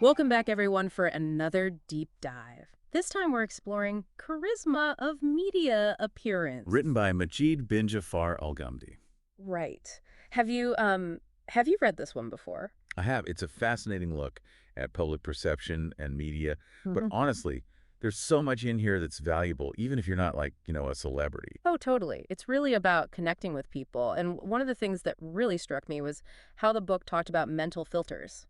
Welcome back, everyone, for another deep dive. This time we're exploring charisma of media appearance. Written by Majid bin Ja'far Al-Ghamdi. Right. Have you read this one before? I have. It's a fascinating look at public perception and media. But Mhm. honestly, there's so much in here that's valuable, even if you're not like, a celebrity. Oh, totally. It's really about connecting with people. And one of the things that really struck me was how the book talked about mental filters,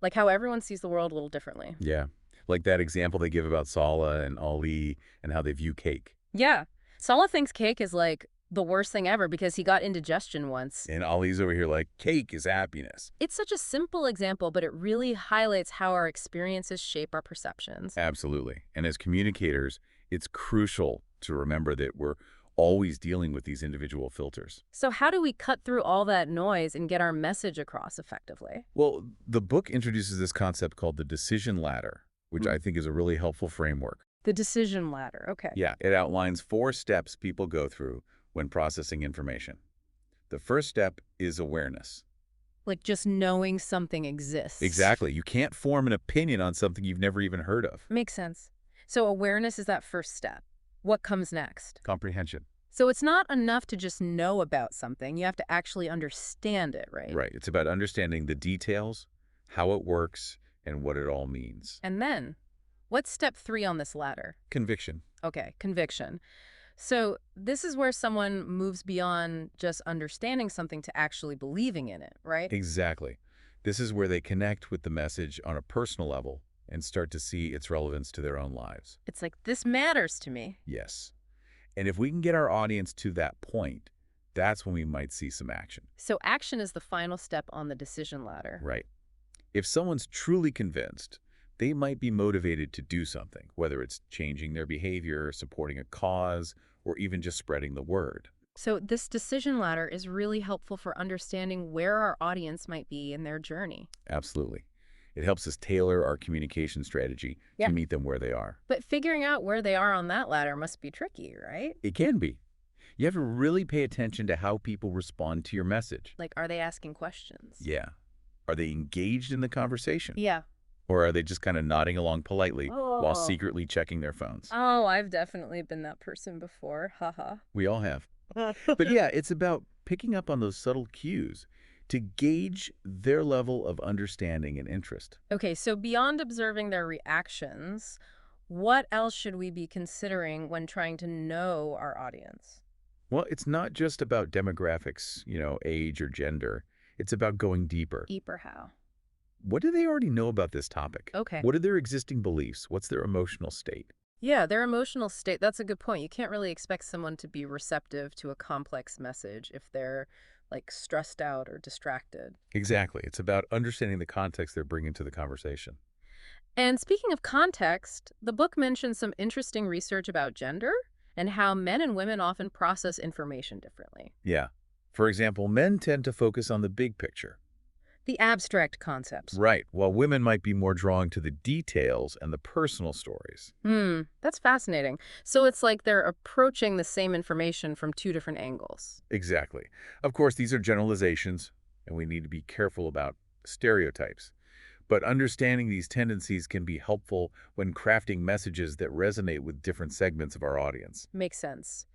like how everyone sees the world a little differently. Yeah. Like that example they give about Saleh and Ali and how they view cake. Yeah. Salah thinks cake is like the worst thing ever because he got indigestion once. And Ali's over here like, cake is happiness. It's such a simple example, but it really highlights how our experiences shape our perceptions. Absolutely. And as communicators, it's crucial to remember that we're always dealing with these individual filters. So how do we cut through all that noise and get our message across effectively? Well, the book introduces this concept called the decision ladder, which I think is a really helpful framework. The decision ladder. Okay. Yeah, it outlines 4 steps people go through when processing information. The first step is awareness. Like just knowing something exists. Exactly. You can't form an opinion on something you've never even heard of. Makes sense. So awareness is that first step. What comes next? Comprehension. So it's not enough to just know about something. You have to actually understand it, right? Right. It's about understanding the details, how it works, and what it all means. And then, what's step 3 on this ladder? Conviction. Okay, conviction. So this is where someone moves beyond just understanding something to actually believing in it, right? Exactly. This is where they connect with the message on a personal level and start to see its relevance to their own lives. It's like, this matters to me. Yes. And if we can get our audience to that point, that's when we might see some action. So action is the final step on the decision ladder. Right. If someone's truly convinced, they might be motivated to do something, whether it's changing their behavior, supporting a cause, or even just spreading the word. So this decision ladder is really helpful for understanding where our audience might be in their journey. Absolutely. It helps us tailor our communication strategy Yeah. to meet them where they are. But figuring out where they are on that ladder must be tricky, right? It can be. You have to really pay attention to how people respond to your message. Like, are they asking questions? Yeah. Are they engaged in the conversation? Yeah. Or are they just kind of nodding along politely while Oh. secretly checking their phones? Oh, I've definitely been that person before. Haha. We all have. But yeah, it's about picking up on those subtle cues to gauge their level of understanding and interest. Okay, so beyond observing their reactions, what else should we be considering when trying to know our audience? Well, it's not just about demographics, age or gender. It's about going deeper. Deeper how? What do they already know about this topic? Okay. What are their existing beliefs? What's their emotional state? Yeah, their emotional state, that's a good point. You can't really expect someone to be receptive to a complex message if they're like stressed out or distracted. Exactly. It's about understanding the context they're bringing to the conversation. And speaking of context, the book mentions some interesting research about gender and how men and women often process information differently. Yeah. For example, men tend to focus on the big picture. The abstract concepts. Right, while women might be more drawn to the details and the personal stories. That's fascinating. So it's like they're approaching the same information from 2 different angles. Exactly. Of course, these are generalizations, and we need to be careful about stereotypes. But understanding these tendencies can be helpful when crafting messages that resonate with different segments of our audience. Makes sense.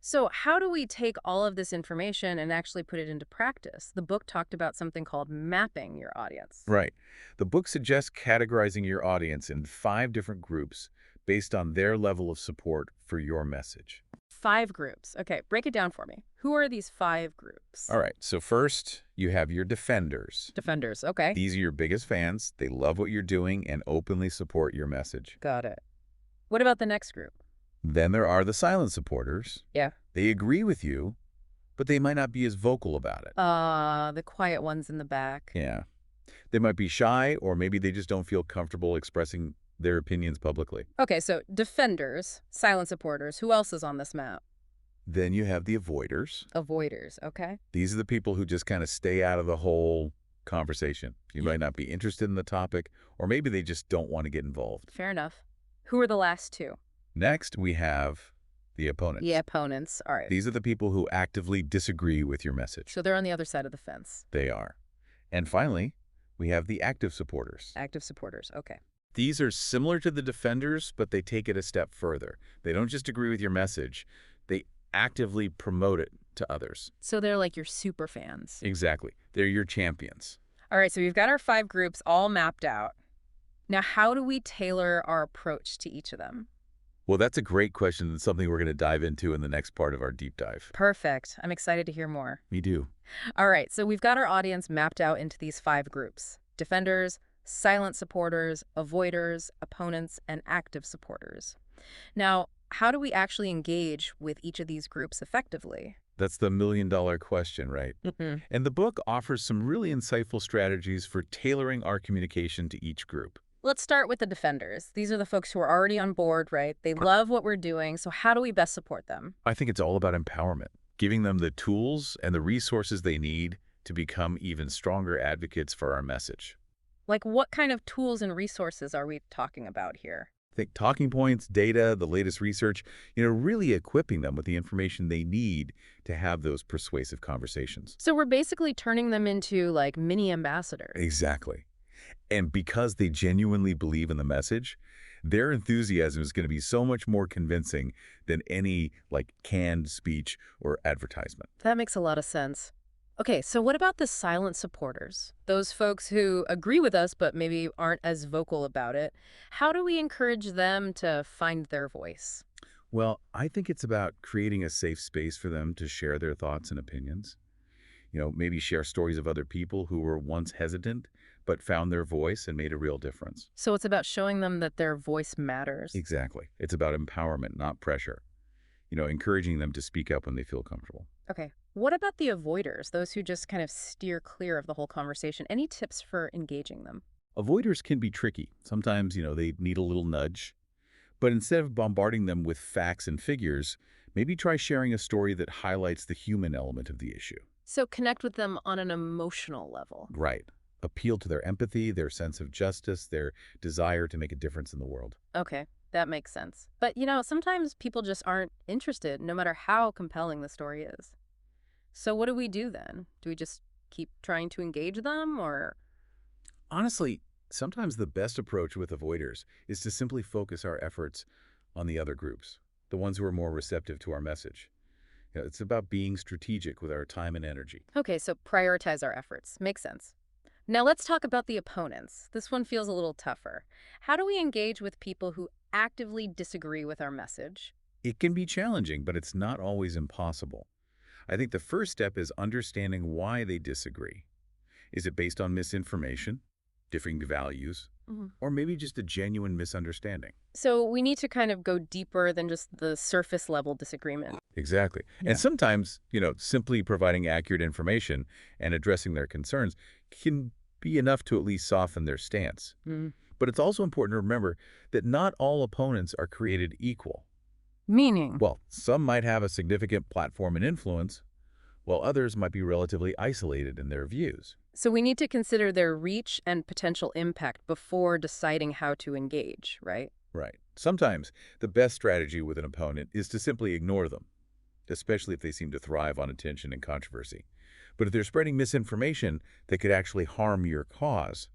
So how do we take all of this information and actually put it into practice? The book talked about something called mapping your audience. Right. The book suggests categorizing your audience in 5 different groups based on their level of support for your message. 5 groups. Okay, break it down for me. Who are these 5 groups? All right, so first, you have your defenders. Defenders, okay. These are your biggest fans. They love what you're doing and openly support your message. Got it. What about the next group? Then there are the silent supporters. Yeah. They agree with you, but they might not be as vocal about it. The quiet ones in the back. Yeah. They might be shy, or maybe they just don't feel comfortable expressing their opinions publicly. Okay, so defenders, silent supporters. Who else is on this map? Then you have the avoiders. Avoiders, okay. These are the people who just kind of stay out of the whole conversation. You might not be interested in the topic, or maybe they just don't want to get involved. Fair enough. Who are the last 2? Next, we have the opponents. The opponents. All right. These are the people who actively disagree with your message. So they're on the other side of the fence. They are. And finally, We have the active supporters. Active supporters. Okay. These are similar to the defenders, but they take it a step further. They don't just agree with your message, they actively promote it to others. So they're like your super fans. Exactly. They're your champions. All right, so we've got our 5 groups all mapped out. Now, how do we tailor our approach to each of them? Well, that's a great question and something we're going to dive into in the next part of our deep dive. Perfect. I'm excited to hear more. Me too. All right, so we've got our audience mapped out into these 5 groups: defenders, silent supporters, avoiders, opponents, and active supporters. Now, how do we actually engage with each of these groups effectively? That's the million-dollar question, right? Mhm. And the book offers some really insightful strategies for tailoring our communication to each group. Let's start with the defenders. These are the folks who are already on board, right? They love what we're doing, so how do we best support them? I think it's all about empowerment, giving them the tools and the resources they need to become even stronger advocates for our message. Like, what kind of tools and resources are we talking about here? Think talking points, data, the latest research, really equipping them with the information they need to have those persuasive conversations. So we're basically turning them into like mini ambassadors. Exactly. And because they genuinely believe in the message, their enthusiasm is going to be so much more convincing than any canned speech or advertisement. That makes a lot of sense. Okay, so what about the silent supporters? Those folks who agree with us but maybe aren't as vocal about it. How do we encourage them to find their voice? Well, I think it's about creating a safe space for them to share their thoughts and opinions. Maybe share stories of other people who were once hesitant but found their voice and made a real difference. So it's about showing them that their voice matters. Exactly. It's about empowerment, not pressure. Encouraging them to speak up when they feel comfortable. Okay. What about the avoiders, those who just kind of steer clear of the whole conversation? Any tips for engaging them? Avoiders can be tricky. Sometimes, they need a little nudge. But instead of bombarding them with facts and figures, maybe try sharing a story that highlights the human element of the issue. So connect with them on an emotional level. Right. Appeal to their empathy, their sense of justice, their desire to make a difference in the world. Okay, that makes sense. But, sometimes people just aren't interested, no matter how compelling the story is. So what do we do then? Do we just keep trying to engage them, or? Honestly, sometimes the best approach with avoiders is to simply focus our efforts on the other groups, the ones who are more receptive to our message. It's about being strategic with our time and energy. Okay, so prioritize our efforts. Makes sense. Now let's talk about the opponents. This one feels a little tougher. How do we engage with people who actively disagree with our message? It can be challenging, but it's not always impossible. I think the first step is understanding why they disagree. Is it based on misinformation, differing values, Mhm. or maybe just a genuine misunderstanding? So we need to kind of go deeper than just the surface level disagreement. Exactly. Yeah. And sometimes, simply providing accurate information and addressing their concerns can be enough to at least soften their stance. Mm. But it's also important to remember that not all opponents are created equal. Meaning? Well, some might have a significant platform and influence, while others might be relatively isolated in their views. So we need to consider their reach and potential impact before deciding how to engage, right? Right. Sometimes the best strategy with an opponent is to simply ignore them, especially if they seem to thrive on attention and controversy. But if they're spreading misinformation that could actually harm your cause,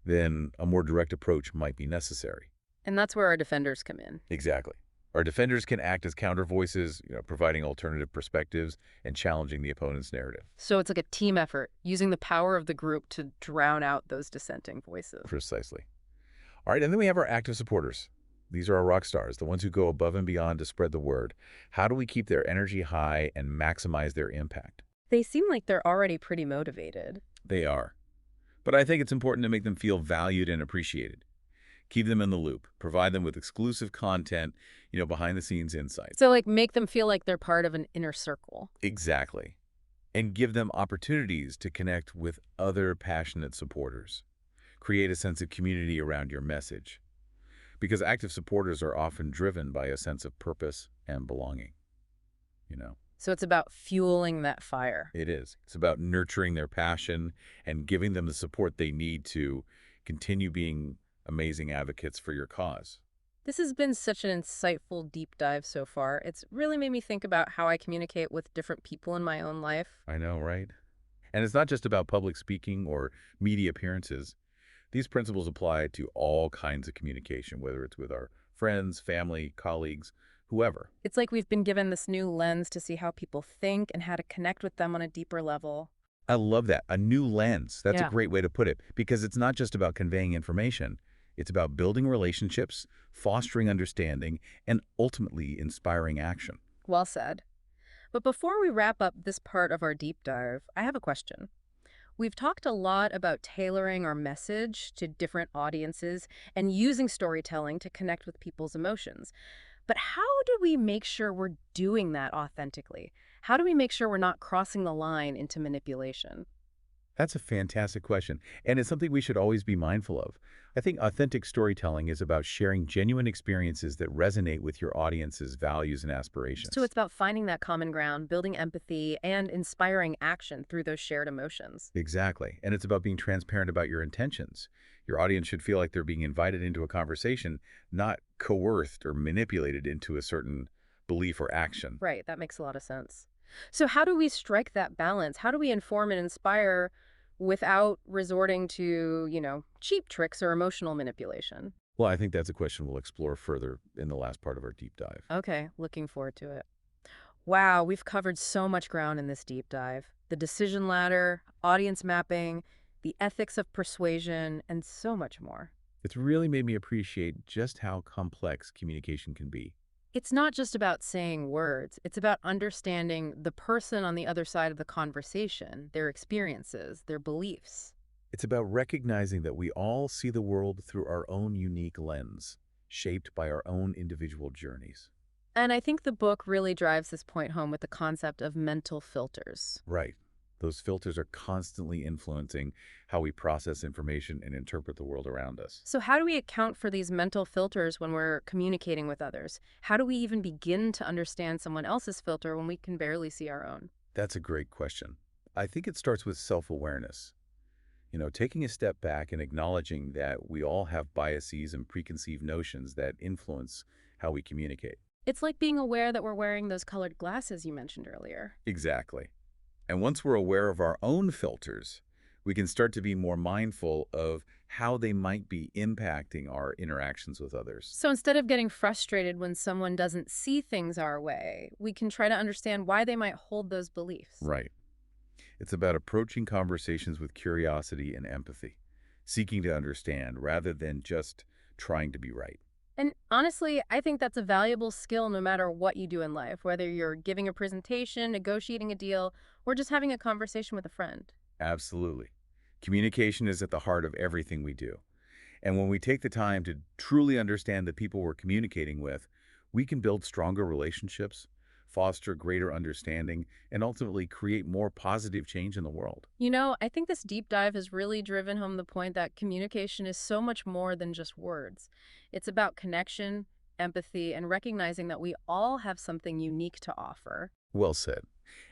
then a more direct approach might be necessary. And that's where our defenders come in. Exactly. Our defenders can act as counter voices, providing alternative perspectives and challenging the opponent's narrative. So it's like a team effort, using the power of the group to drown out those dissenting voices. Precisely. All right, and then we have our active supporters. These are our rock stars, the ones who go above and beyond to spread the word. How do we keep their energy high and maximize their impact? They seem like they're already pretty motivated. They are. But I think it's important to make them feel valued and appreciated. Keep them in the loop. Provide them with exclusive content, behind-the-scenes insights. So, like, make them feel like they're part of an inner circle. Exactly. And give them opportunities to connect with other passionate supporters. Create a sense of community around your message. Because active supporters are often driven by a sense of purpose and belonging. So it's about fueling that fire. It is. It's about nurturing their passion and giving them the support they need to continue being amazing advocates for your cause. This has been such an insightful deep dive so far. It's really made me think about how I communicate with different people in my own life. I know, right? And it's not just about public speaking or media appearances. These principles apply to all kinds of communication, whether it's with our friends, family, colleagues, whoever. It's like we've been given this new lens to see how people think and how to connect with them on a deeper level. I love that. A new lens. That's a Yeah. great way to put it because it's not just about conveying information. It's about building relationships, fostering understanding, and ultimately inspiring action. Well said. But before we wrap up this part of our deep dive, I have a question. We've talked a lot about tailoring our message to different audiences and using storytelling to connect with people's emotions. But how do we make sure we're doing that authentically? How do we make sure we're not crossing the line into manipulation? That's a fantastic question, and it's something we should always be mindful of. I think authentic storytelling is about sharing genuine experiences that resonate with your audience's values and So aspirations. it's about finding that common ground, building empathy, and inspiring action through those shared emotions. Exactly. And it's about being transparent about your intentions. Your audience should feel like they're being invited into a conversation, not coerced or manipulated into a certain belief or action. Right, that makes a lot of sense. So how do we strike that balance? How do we inform and inspire without resorting to, cheap tricks or emotional manipulation? Well, I think that's a question we'll explore further in the last part of our deep dive. Okay, looking forward to it. Wow, we've covered so much ground in this deep dive. The decision ladder, audience mapping, the ethics of persuasion, and so much more. It's really made me appreciate just how complex communication can be. It's not just about saying words, it's about understanding the person on the other side of the conversation, their experiences, their beliefs. It's about recognizing that we all see the world through our own unique lens, shaped by our own individual journeys. And I think the book really drives this point home with the concept of mental filters. Right. Those filters are constantly influencing how we process information and interpret the world around us. So, how do we account for these mental filters when we're communicating with others? How do we even begin to understand someone else's filter when we can barely see our own? That's a great question. I think it starts with self-awareness. Taking a step back and acknowledging that we all have biases and preconceived notions that influence how we communicate. It's like being aware that we're wearing those colored glasses you mentioned earlier. Exactly. And once we're aware of our own filters, we can start to be more mindful of how they might be impacting our interactions with others. So instead of getting frustrated when someone doesn't see things our way, we can try to understand why they might hold those beliefs. Right. It's about approaching conversations with curiosity and empathy, seeking to understand rather than just trying to be right. And honestly, I think that's a valuable skill no matter what you do in life, whether you're giving a presentation, negotiating a deal, or just having a conversation with a friend. Absolutely. Communication is at the heart of everything we do. And when we take the time to truly understand the people we're communicating with, we can build stronger relationships, foster greater understanding, and ultimately create more positive change in the world. I think this deep dive has really driven home the point that communication is so much more than just words. It's about connection, empathy, and recognizing that we all have something unique to offer. Well said.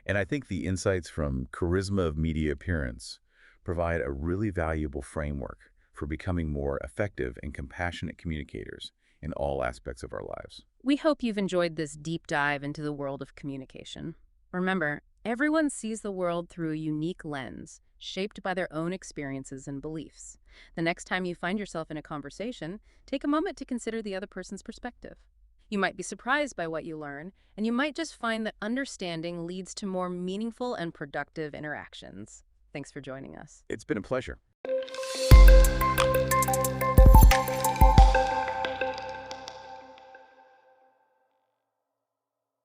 And I think the insights from Charisma of Media Appearance provide a really valuable framework for becoming more effective and compassionate communicators in all aspects of our lives. We hope you've enjoyed this deep dive into the world of communication. Remember, everyone sees the world through a unique lens, shaped by their own experiences and beliefs. The next time you find yourself in a conversation, take a moment to consider the other person's perspective. You might be surprised by what you learn, and you might just find that understanding leads to more meaningful and productive interactions. Thanks for joining us. It's been a pleasure.